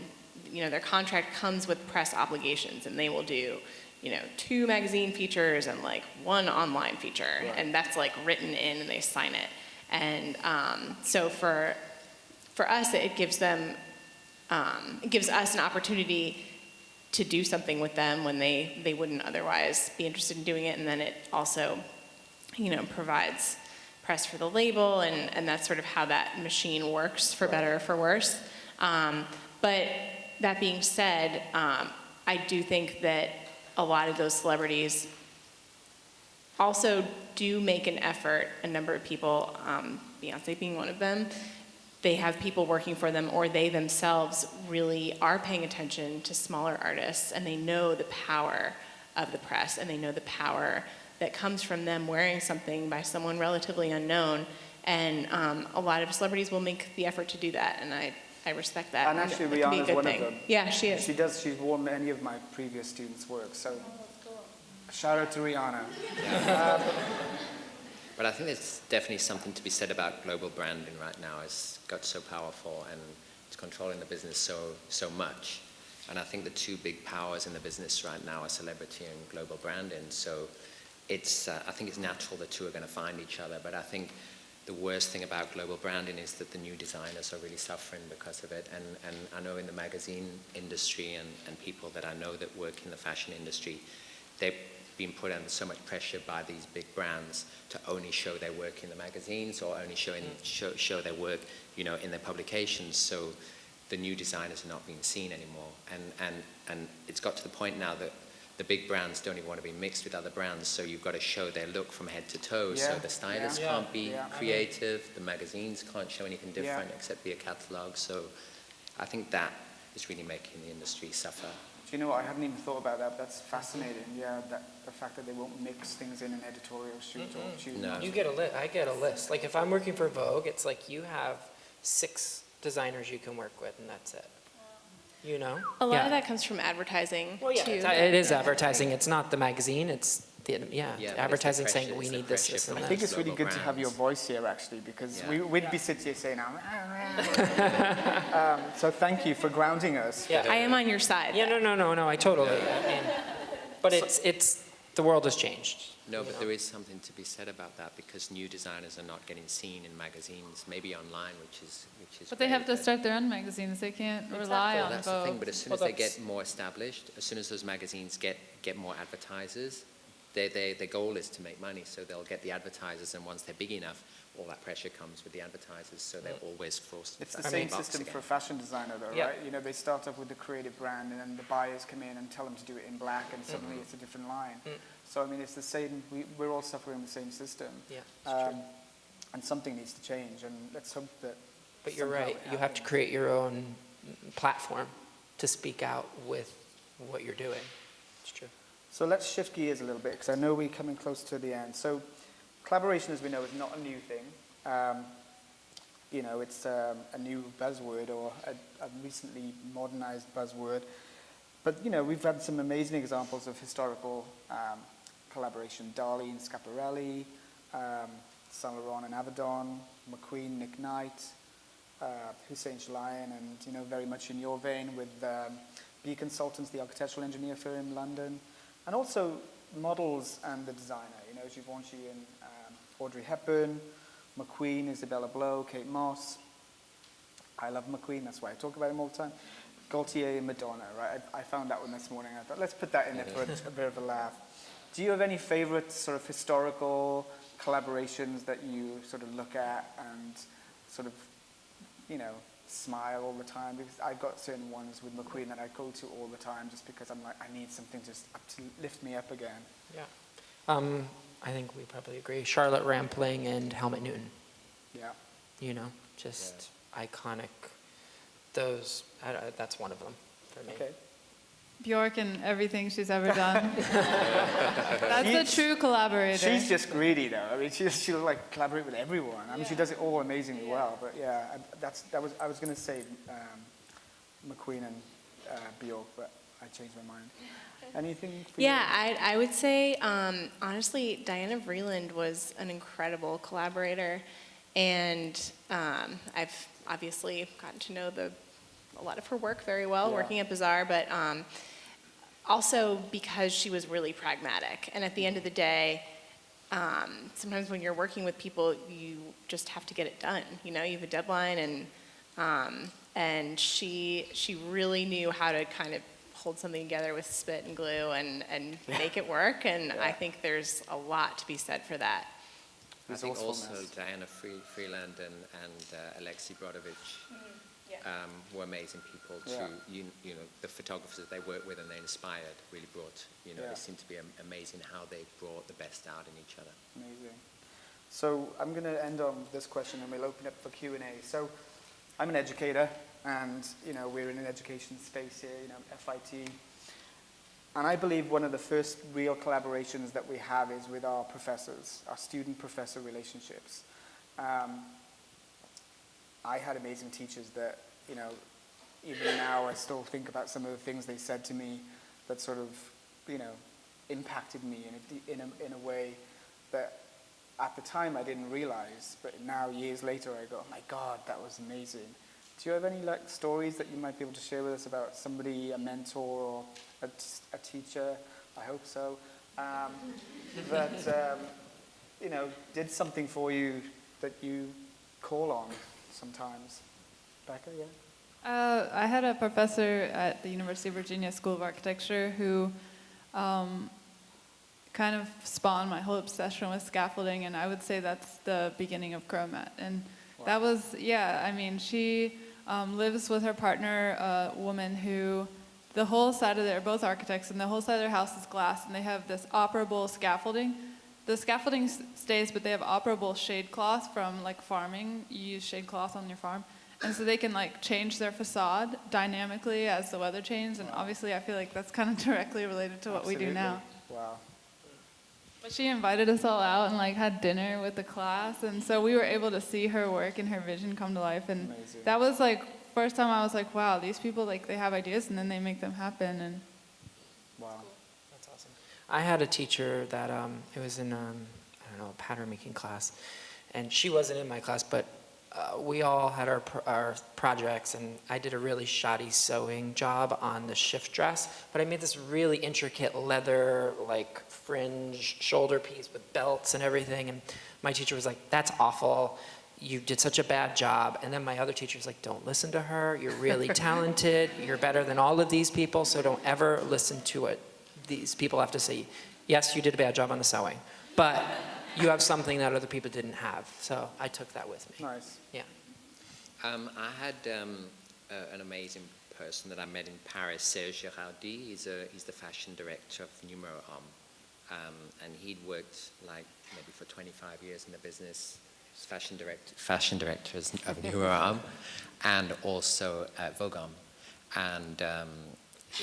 you know, their contract comes with press obligations, and they will do, you know, 2 magazine features and like 1 online feature, Right. and that's like written in and they sign it. And so for us, it gives them, it gives us an opportunity to do something with them when they wouldn't otherwise be interested in doing it, and then it also, you know, provides press for the label, and that's sort of how that machine works, for better or for worse. But that being said, I do think that a lot of those celebrities also do make an effort, a number of people, Beyonce being one of them, they have people working for them, or they themselves really are paying attention to smaller artists, and they know the power of the press, and they know the power that comes from them wearing something by someone relatively unknown. And a lot of celebrities will make the effort to do that, and I respect that. And actually, it can be a Rihanna's good one thing. of them. Yeah, she is. She's worn many of my previous students' work, so shout out to Rihanna. But I think there's definitely something to be said about global branding right now. It's got so powerful and it's controlling the business so much. And I think the 2 big powers in the business right now are celebrity and global branding. So it's, I think it's natural the 2 are going to find each other. But I think the worst thing about global branding is that the new designers are really suffering because of it. And I know in the magazine industry and people that I know that work in the fashion industry, they've been put under so much pressure by these big brands to only show their work in the magazines, or only show their work, you know, in their publications. So the new designers are not being seen anymore. And it's got to the point now that the big brands don't even want to be mixed with other brands, so you've got to show their look from head to toe. Yeah. So the stylists Yeah. can't be Yeah. creative, the magazines can't show anything different Yeah. except be a catalogue. So I think that is really making the industry suffer. Do you know what? I hadn't even thought about that, but that's fascinating. Yeah, the fact that they won't mix things in an editorial shoot or choose No. not You to. get a list. I get a list. Like if I'm working for Vogue, it's like you have 6 designers you can work with, and that's it. You know? A lot Yeah. of that comes from advertising, Well, yeah, too. it is advertising. It's not the magazine. It's the Yeah, but it's the advertising pressure- saying we it's the need this, pressure this, from and I that. think it's really Global good to have your brands. voice here, actually, because Yeah. we'd be sitting here saying, so thank you for grounding us. Yeah. I am on your side. Yeah, no. I totally. I mean, but it's the world has changed. No, but there is something to be said about that, because new designers are not getting seen in magazines, maybe online, which is. But they have great, to start their own magazines. They can't rely Well, on that's the thing, Vogue. but as soon Well, as they that's- get more established, as soon as those magazines get more advertisers, their goal is to make money, so they'll get the advertisers, and once they're big enough, all that pressure comes with the advertisers, so they're always forced to It's the back same the box system again. for a fashion designer, though, Yeah. right? You know, they start off with the creative brand, and then the buyers come in and tell them to do it in black, and suddenly it's a different line. So, I mean, it's the same, we're all suffering the same system. Yeah, it's true. And something needs to change, and let's hope that. But you're somehow right. it You have to happens. create your own platform to speak out with what you're doing. It's true. So let's shift gears a little bit, because I know we're coming close to the end. So collaboration, as we know, is not a new thing. You know, it's a new buzzword, or a recently modernized buzzword. But, you know, we've had some amazing examples of historical collaboration. Dali and Schiaparelli, Saint Laurent and Avedon, McQueen, Nick Knight, Hussein Chalayan, and, you know, very much in your vein with B Consultants, the architectural engineer firm in London, and also models and the designer, you know, Givenchy and Audrey Hepburn, McQueen, Isabella Blow, Kate Moss. I love McQueen, that's why I talk about him all the time. Gaultier and Madonna, right? I found that one this morning. I thought, let's put that in there for a bit of a laugh. Do you have any favorite sort of historical collaborations that you sort of look at and sort of, you know, smile all the time? Because I've got certain ones with McQueen that I go to all the time just because I'm like, I need something just up to lift me up again. Yeah. I think we probably agree. Charlotte Rampling and Helmut Newton. Yeah. You know, just iconic. Those, that's one of them for me. Okay. Bjork and everything she's ever done. That's a true collaborator. She's just greedy, though. I mean, she'll like collaborate with everyone. I mean, she does it all amazingly well. But yeah, I was going to say McQueen and Bjork, but I changed my mind. Anything for you? Yeah, I would say, honestly, Diana Vreeland was an incredible collaborator, and I've obviously gotten to know a lot of her work very well, Yeah. working at Bazaar, but also because she was really pragmatic. And at the end of the day, sometimes when you're working with people, you just have to get it done. You know, you have a deadline, and she really knew how to kind of hold something together with spit and glue and make it work. And I think there's a lot to be said for that. I think also Resourcefulness. Diana Freeland and Alexei Brodovich were amazing people too. Yeah. You know, the photographers they worked with and they inspired really brought, you know, Yeah. they seem to be amazing how they brought the best out in each other. Amazing. So I'm going to end on this question, and we'll open up for Q&A. So I'm an educator, and you know we're in an education space here, you know, FIT. And I believe one of the first real collaborations that we have is with our professors, our student-professor relationships. I had amazing teachers that, you know, even now I still think about some of the things they said to me that sort of, you know, impacted me in a way that at the time I didn't realize, but now years later I go, oh my God, that was amazing. Do you have any like stories that you might be able to share with us about somebody, a mentor or a teacher, I hope so, that you know, did something for you that you call on sometimes? Becca, yeah? I had a professor at the University of Virginia School of Architecture who kind of spawned my whole obsession with scaffolding, and I would say that's the beginning of Chromat. And that was, yeah, I mean, she lives with her partner, a woman who the whole side of they're both architects, and the whole side of their house is glass, and they have this operable scaffolding. The scaffolding stays, but they have operable shade cloth from like farming. You use shade cloth on your farm. And so they can like change their facade dynamically as the weather changes. And obviously I feel like that's kind of directly related to what we do now. Wow. But she invited us all out and like had dinner with the class. And so we were able to see her work and her vision come to life. And Amazing. that was like, first time I was like, wow, these people, like they have ideas and then they make them happen. And Wow. That's awesome. I had a teacher that, it was in, I don't know, a pattern making class. And she wasn't in my class, but we all had our projects, and I did a really shoddy sewing job on the shift dress, but I made this really intricate leather, like fringe shoulder piece with belts and everything, and my teacher was like, that's awful, you did such a bad job. And then my other teacher was like, don't listen to her, you're really talented, you're better than all of these people, so don't ever listen to what these people have to say. Yes, you did a bad job on the sewing, but you have something that other people didn't have. So I took that with me. Nice. Yeah. I had an amazing person that I met in Paris, Serge Girardi. He's the fashion director of Numero Homme. And he'd worked like maybe for 25 years in the business. He's fashion director of Numero Homme, and also at Vogue Homme. And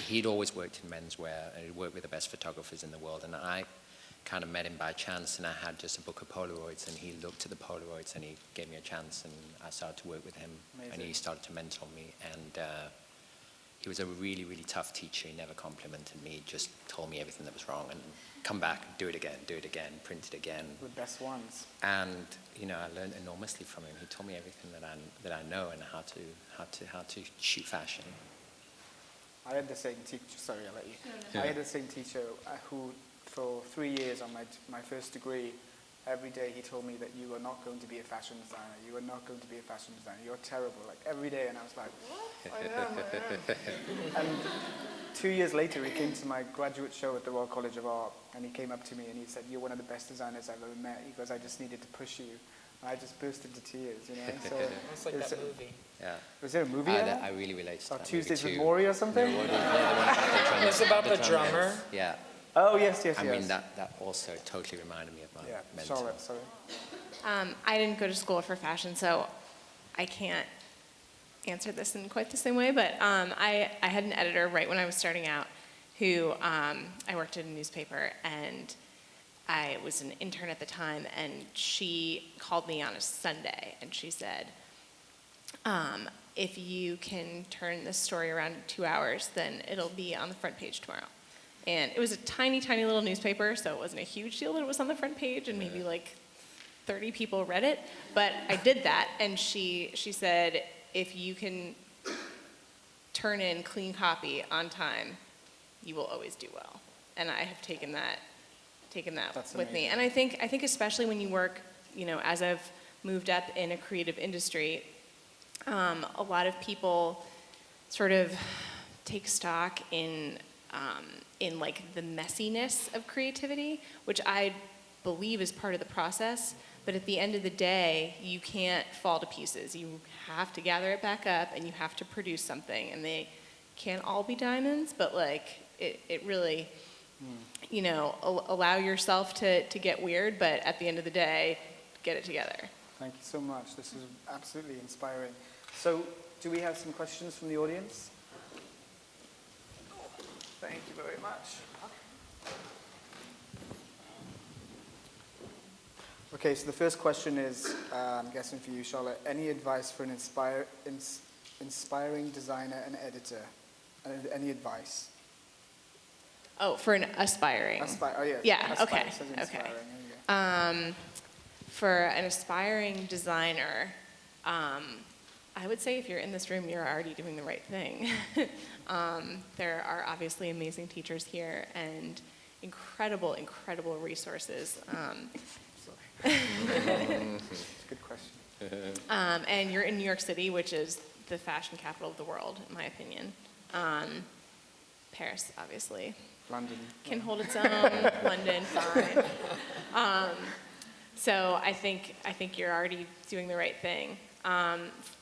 he'd always worked in menswear, and he'd worked with the best photographers in the world. And I kind of met him by chance, and I had just a book of Polaroids, and he looked at the Polaroids and he gave me a chance, and I started to work with him. Amazing. And he started to mentor me, and he was a really, really tough teacher. He never complimented me, just told me everything that was wrong, and come back, do it again, print it again. The best ones. And I learned enormously from him. He told me everything that I know, and how to shoot fashion. I had the same teacher, sorry, I'll let you. I had the same teacher who, for 3 years on my first degree, every day he told me that you are not going to be a fashion designer, you are not going to be a fashion designer, you're terrible, like every day. And I was like, what? I am. And 2 years later, he came to my graduate show at the Royal College of Art, and he came up to me and he said, you're one of the best designers I've ever met. He goes, I just needed to push you. And I just burst into tears, So It's like that movie. Yeah. was there a movie? Out? I really relate to Or that Tuesdays movie with too. Maury or something? It's about the drummer. Yeah. Oh, yes. I mean, that also totally reminded me of my mentor. Charlotte, sorry. I didn't go to school for fashion, so I can't answer this in quite the same way, but I had an editor right when I was starting out who, I worked at a newspaper, and I was an intern at the time, and she called me on a Sunday, and she said, if you can turn this story around in 2 hours, then it'll be on the front page tomorrow. And it was a tiny, tiny little newspaper, so it wasn't a huge deal that it was on the front page, and maybe like 30 people read it. But I did that, and she said, if you can turn in clean copy on time, you will always do well. And I have taken that That's with me. amazing. And I think especially when you work, as I've moved up in a creative industry, a lot of people sort of take stock in like the messiness of creativity, which I believe is part of the process. But at the end of the day, you can't fall to pieces. You have to gather it back up, and you have to produce something. And they can't all be diamonds, but like it really, allow yourself to get weird, but at the end of the day, get it together. Thank you so much. This is absolutely inspiring. So, do we have some questions from the audience? Thank you very much. Okay, so the first question is, I'm guessing for you, Charlotte. Any advice for an inspiring designer and editor? Any advice? Oh, for an aspiring. Oh, yeah. Yeah, Aspire, okay, says okay. inspiring, there you go. For an aspiring designer, I would say if you're in this room, you're already doing the right thing. There are obviously amazing teachers here and incredible, incredible resources. Good question. And you're in New York City, which is the fashion capital of the world, in my opinion. Paris, obviously, London. can hold its own. London, fine. So I think you're already doing the right thing.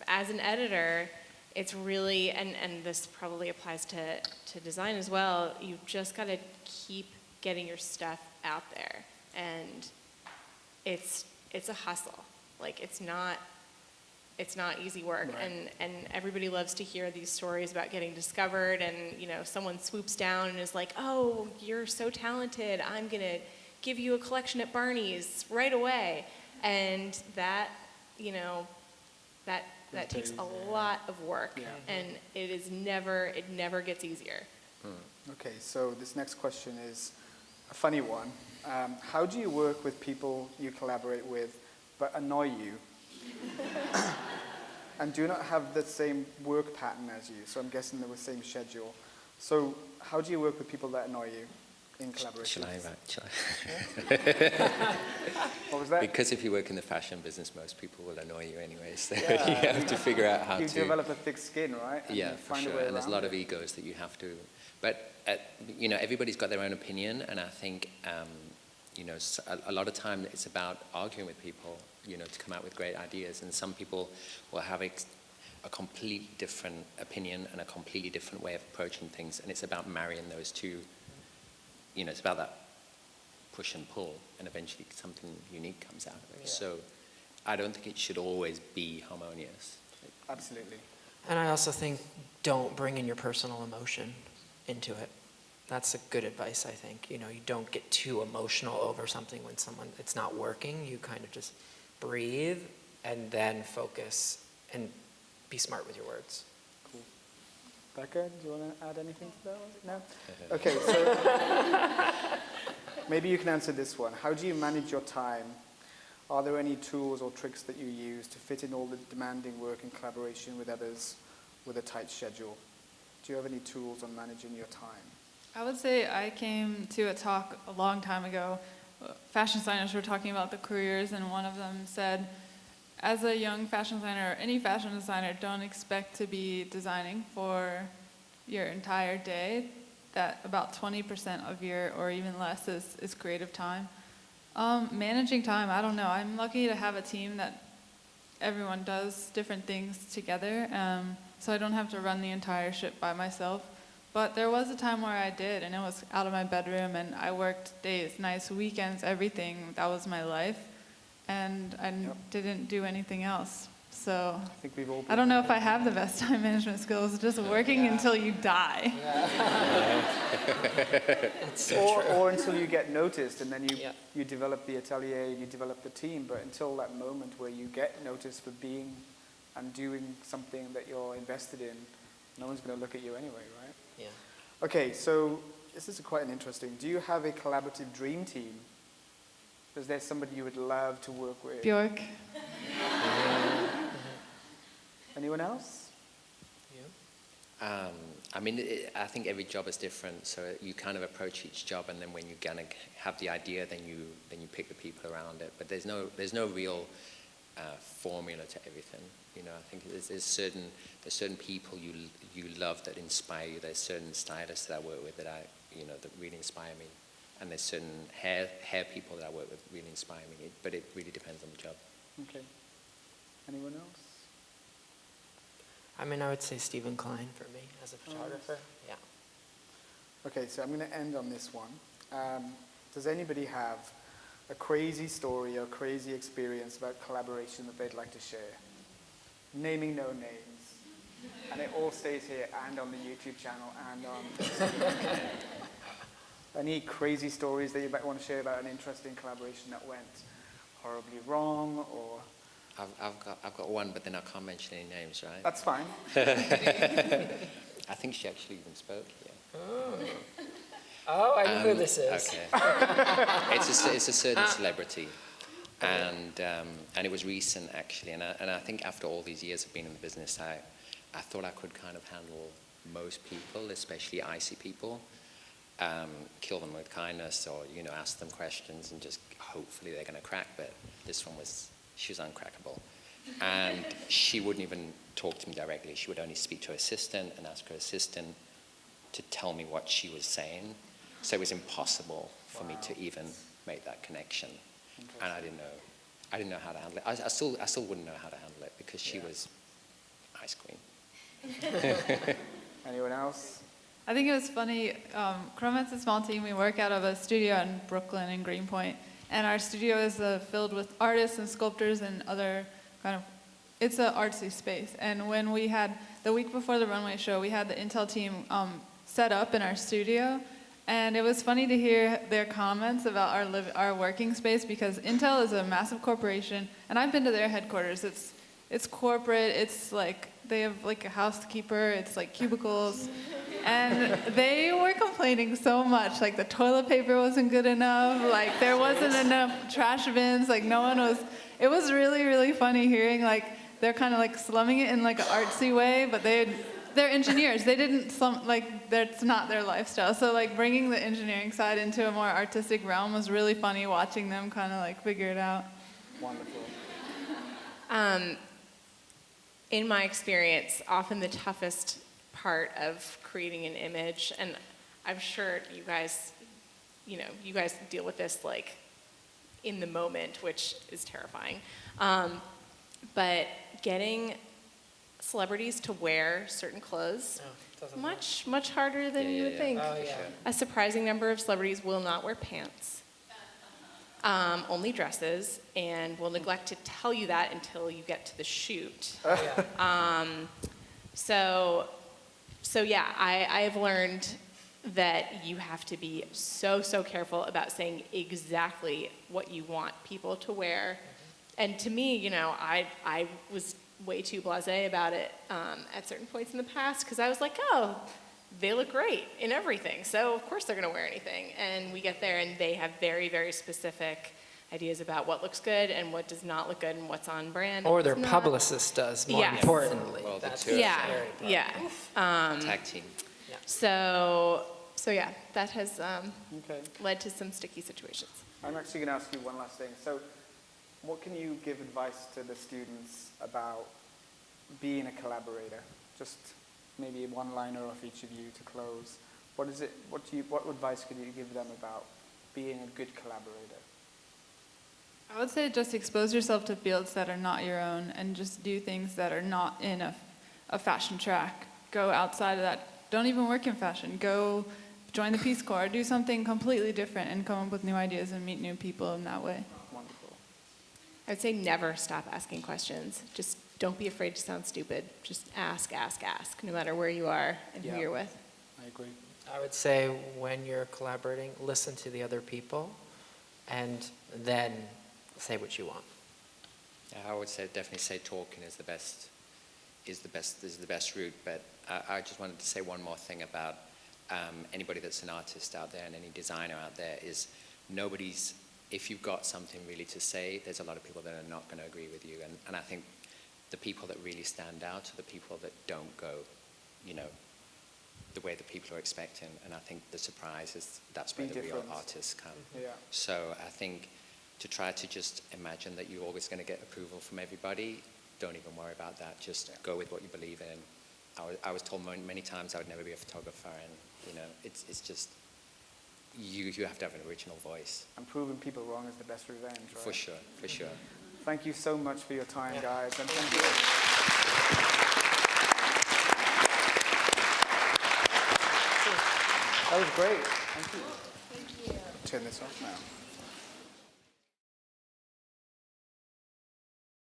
As an editor, it's really, and this probably applies to design as well, you've just got to keep getting your stuff out there. And it's a hustle. Like, it's not easy work. Right. And everybody loves to hear these stories about getting discovered, and, you know, someone swoops down and is like, oh, you're so talented, I'm going to give you a collection at Barney's right away. And that, you know, that takes a lot of work, Yeah. and it never gets easier. Okay, so this next question is a funny one. How do you work with people you collaborate with but annoy you and do not have the same work pattern as you? So I'm guessing they're the same schedule. So how do you work with people that annoy you in collaboration? Shall I? What was that? Because if you work in the fashion business, most people will annoy you anyway, so Yeah. you have to figure out how You to... develop a thick skin, right? And Yeah, you for find a sure. way And there's a around lot of it. egos that you have to... But, you know, everybody's got their own opinion, and I think, you know, a lot of time it's about arguing with people, you know, to come out with great ideas. And some people will have a completely different opinion and a completely different way of approaching things, and it's about marrying those two. You know, it's about that push and pull, and eventually something unique comes out of it. Yeah. So I don't think it should always be harmonious. Absolutely. And I also think don't bring in your personal emotion into it. That's a good advice, I think. You know, you don't get too emotional over something when it's not working. You kind of just breathe and then focus and be smart with your words. Cool. Becca, do you want to add anything to that one? No? Okay, so maybe you can answer this one. How do you manage your time? Are there any tools or tricks that you use to fit in all the demanding work in collaboration with others with a tight schedule? Do you have any tools on managing your time? I would say I came to a talk a long time ago. Fashion designers were talking about the careers, and one of them said, as a young fashion designer, or any fashion designer, don't expect to be designing for your entire day. That about 20% of your, or even less, is creative time. Managing time, I don't know. I'm lucky to have a team that everyone does different things together, so I don't have to run the entire ship by myself. But there was a time where I did, and it was out of my bedroom, and I worked days, nights, weekends, everything. That was my life, and I didn't do anything else. So I think we've all I don't know if I have the best time management skills, just working until you die. Or until you get noticed, and then Yeah. you develop the atelier, you develop the team, but until that moment where you get noticed for being and doing something that you're invested in, no one's going to look at you anyway, right? Yeah. Okay, so this is quite an interesting. Do you have a collaborative dream team? Is there somebody you would love to work with? Bjork. Anyone else? I mean, I think every job is different, so you kind of approach each job, and then when you kind of have the idea, then you pick the people around it. But there's no real formula to everything. You know, I think there's certain people you love that inspire you. There's certain stylists that I work with that really inspire me, and there's certain hair people that I work with really inspire me. But it really depends on the job. Okay. Anyone else? I mean, I would say Stephen Klein for me as a photographer. Yeah. Okay, so I'm going to end on this one. Does anybody have a crazy story or crazy experience about collaboration that they'd like to share? Naming no names. And it all stays here and on the YouTube channel and on... Any crazy stories that you might want to share about an interesting collaboration that went horribly wrong, or... I've got one, but then I can't mention any names, right? That's fine. I think she actually even spoke. Yeah. Oh, I know who this is. Okay. it's a certain celebrity, and it was recent actually, and I think after all these years of being in the business, I thought I could kind of handle most people, especially icy people, kill them with kindness, or ask them questions and just hopefully they're going to crack. But this one she was uncrackable, and she wouldn't even talk to me directly. She would only speak to her assistant and ask her assistant to tell me what she was saying. So it was impossible for me to even make that connection, and I didn't know how to handle it. I still wouldn't know how to handle it because she was ice queen. Anyone else? I think it was funny. Chromat's a small team. We work out of a studio in Brooklyn in Greenpoint, and our studio is filled with artists and sculptors and other kind of. It's an artsy space. And when we had the week before the runway show, we had the Intel team set up in our studio, and it was funny to hear their comments about our working space because Intel is a massive corporation, and I've been to their headquarters. It's corporate. It's like they have like a housekeeper. It's like cubicles. And they were complaining so much, like the toilet paper wasn't good enough, like there wasn't enough trash bins, like no one was, it was really, really funny hearing like they're kind of like slumming it in like an artsy way, but they're engineers, they didn't slum, like that's not their lifestyle. So like bringing the engineering side into a more artistic realm was really funny watching them kind of like figure it out. Wonderful. In my experience, often the toughest part of creating an image, and I'm sure you guys deal with this like in the moment, which is terrifying. But getting celebrities to wear certain clothes, much harder than you would think. Oh, yeah. A surprising number of celebrities will not wear pants, only dresses, and will neglect to tell you that until you get to the shoot. So yeah, I have learned that you have to be so careful about saying exactly what you want people to wear. And to me, I was way too blasé about it at certain points in the past because I was like, oh, they look great in everything, so of course they're going to wear anything. And we get there and they have very, very specific ideas about what looks good and what does not look good and what's on brand. Or their what's not. publicist does, more Yes. importantly. Well, the That's two. very Yeah. important. Tag team. So yeah, that has Okay. led to some sticky situations. I'm actually going to ask you one last thing. So what can you give advice to the students about being a collaborator? Just maybe a one-liner off each of you to close. What advice could you give them about being a good collaborator? I would say just expose yourself to fields that are not your own and just do things that are not in a fashion track. Go outside of that. Don't even work in fashion. Go join the Peace Corps. Do something completely different and come up with new ideas and meet new people in that way. Wonderful. I would say never stop asking questions. Just don't be afraid to sound stupid. Just ask, no matter where you are and who you're with. I agree. I would say when you're collaborating, listen to the other people and then say what you want. I would definitely say talking is the best route. But I just wanted to say one more thing about anybody that's an artist out there and any designer out there is if you've got something really to say, there's a lot of people that are not going to agree with you. And I think the people that really stand out are the people that don't go, the way that people are expecting. And I think the surprise is that's where the real artists come. Yeah. So I think to try to just imagine that you're always going to get approval from everybody, don't even worry about that. Just go with what you believe in. I was told many times I would never be a photographer, and it's just you have to have an original voice. And proving people wrong is the best revenge, right? For sure. Thank you so much for your time, guys. And thank you. That was great. Thank you. Turn this off now.